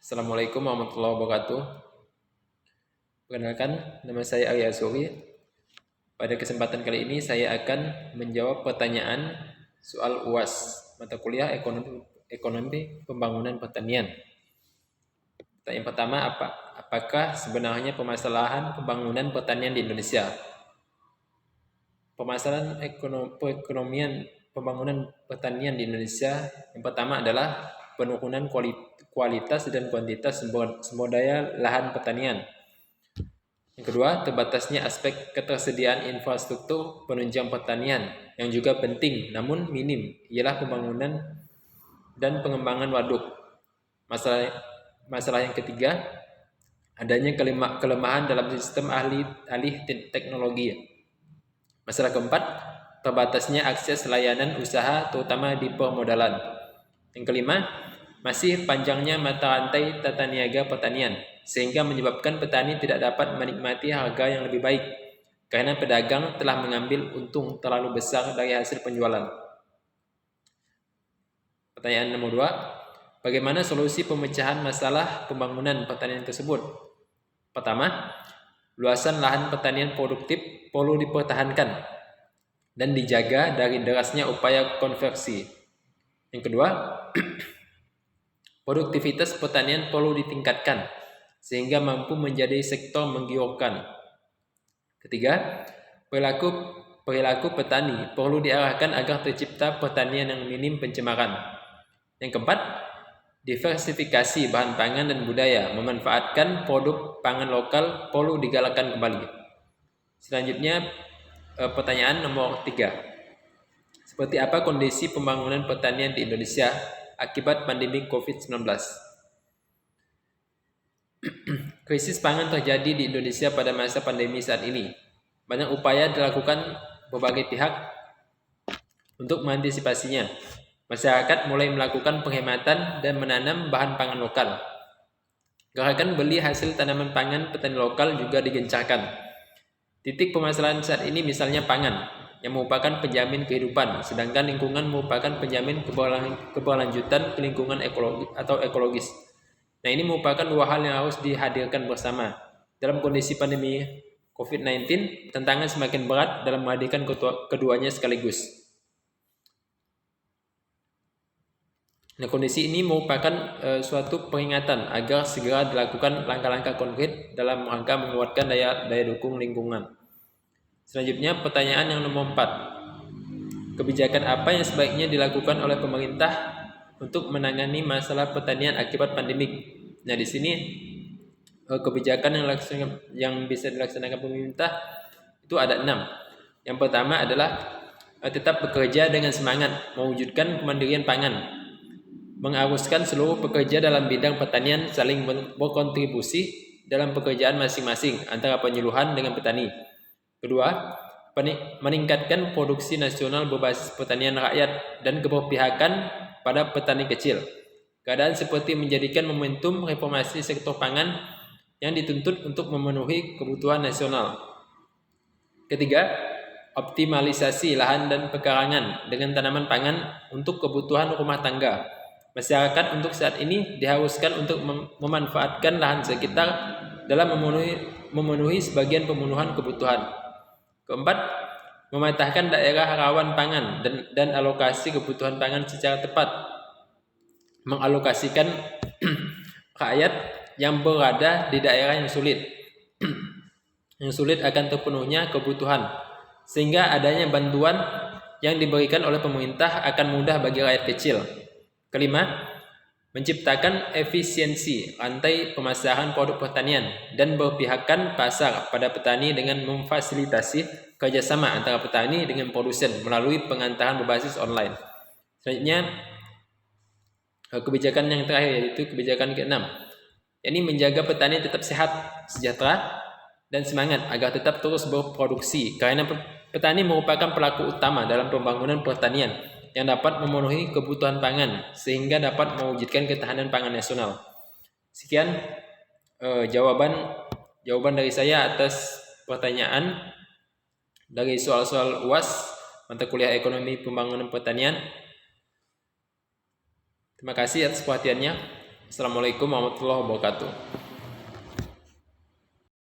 Assalamualaikum warahmatullahi wabarakatuh. Perkenalkan, nama saya Arya Suri. Pada kesempatan kali ini saya akan menjawab pertanyaan soal UAS mata kuliah ekonomi pembangunan pertanian. Pertanyaan pertama, apakah sebenarnya permasalahan pembangunan pertanian di Indonesia? Permasalahan perekonomian pembangunan pertanian di Indonesia yang pertama adalah penurunan kualitas dan kuantitas sumber daya lahan pertanian. Yang kedua, terbatasnya aspek ketersediaan infrastruktur penunjang pertanian yang juga penting namun minim ialah pembangunan dan pengembangan waduk. Masalah yang ketiga, adanya kelemahan dalam sistem alih teknologi. Masalah keempat, terbatasnya akses layanan usaha terutama di permodalan. Yang kelima, masih panjangnya mata rantai tata niaga pertanian sehingga menyebabkan petani tidak dapat menikmati harga yang lebih baik karena pedagang telah mengambil untung terlalu besar dari hasil penjualan. Pertanyaan nomor 2, bagaimana solusi pemecahan masalah pembangunan pertanian tersebut? Pertama, luasan lahan pertanian produktif perlu dipertahankan dan dijaga dari derasnya upaya konversi. Yang kedua, produktivitas pertanian perlu ditingkatkan sehingga mampu menjadi sektor menggiurkan. Ketiga, perilaku petani perlu diarahkan agar tercipta pertanian yang minim pencemaran. Yang keempat, diversifikasi bahan pangan dan budaya, memanfaatkan produk pangan lokal perlu digalakkan kembali. Selanjutnya, pertanyaan nomor 3. Seperti apa kondisi pembangunan pertanian di Indonesia akibat pandemi COVID-19? Krisis pangan terjadi di Indonesia pada masa pandemi saat ini. Banyak upaya dilakukan berbagai pihak untuk mengantisipasinya. Masyarakat mulai melakukan penghematan dan menanam bahan pangan lokal. Gerakan beli hasil tanaman pangan petani lokal juga digencarkan. Titik permasalahan saat ini misalnya pangan, yang merupakan penjamin kehidupan, sedangkan lingkungan merupakan penjamin keberlanjutan ke lingkungan ekologis. Nah, ini merupakan dua hal yang harus dihadirkan bersama. Dalam kondisi pandemi COVID-19, tantangan semakin berat dalam menghadirkan keduanya sekaligus. Nah, kondisi ini merupakan suatu peringatan agar segera dilakukan langkah-langkah konkret dalam rangka menguatkan daya dukung lingkungan. Selanjutnya, pertanyaan yang nomor 4. Kebijakan apa yang sebaiknya dilakukan oleh pemerintah untuk menangani masalah pertanian akibat pandemik? Nah, di sini kebijakan yang bisa dilaksanakan pemerintah itu ada 6. Yang pertama adalah tetap bekerja dengan semangat mewujudkan kemandirian pangan, mengharuskan seluruh pekerja dalam bidang pertanian saling berkontribusi dalam pekerjaan masing-masing antara penyuluhan dengan petani. Kedua, meningkatkan produksi nasional berbasis pertanian rakyat dan keberpihakan pada petani kecil. Keadaan seperti menjadikan momentum reformasi sektor pangan yang dituntut untuk memenuhi kebutuhan nasional. Ketiga, optimalisasi lahan dan pekarangan dengan tanaman pangan untuk kebutuhan rumah tangga. Masyarakat untuk saat ini diharuskan untuk memanfaatkan lahan sekitar dalam memenuhi sebagian pemenuhan kebutuhan. Keempat, mematahkan daerah rawan pangan dan alokasi kebutuhan pangan secara tepat. Mengalokasikan rakyat yang berada di daerah yang sulit akan terpenuhnya kebutuhan, sehingga adanya bantuan yang diberikan oleh pemerintah akan mudah bagi rakyat kecil. Kelima, menciptakan efisiensi rantai pemasaran produk pertanian dan berpihakkan pasar pada petani dengan memfasilitasi kerjasama antara petani dengan produsen melalui pengantaran berbasis online. Selanjutnya, kebijakan yang terakhir yaitu kebijakan ke-6, yakni menjaga petani tetap sehat, sejahtera, dan semangat agar tetap terus berproduksi karena petani merupakan pelaku utama dalam pembangunan pertanian yang dapat memenuhi kebutuhan pangan sehingga dapat mewujudkan ketahanan pangan nasional. Sekian jawaban dari saya atas pertanyaan dari soal-soal UAS mata kuliah ekonomi pembangunan pertanian. Terima kasih atas perhatiannya. Assalamualaikum warahmatullahi wabarakatuh.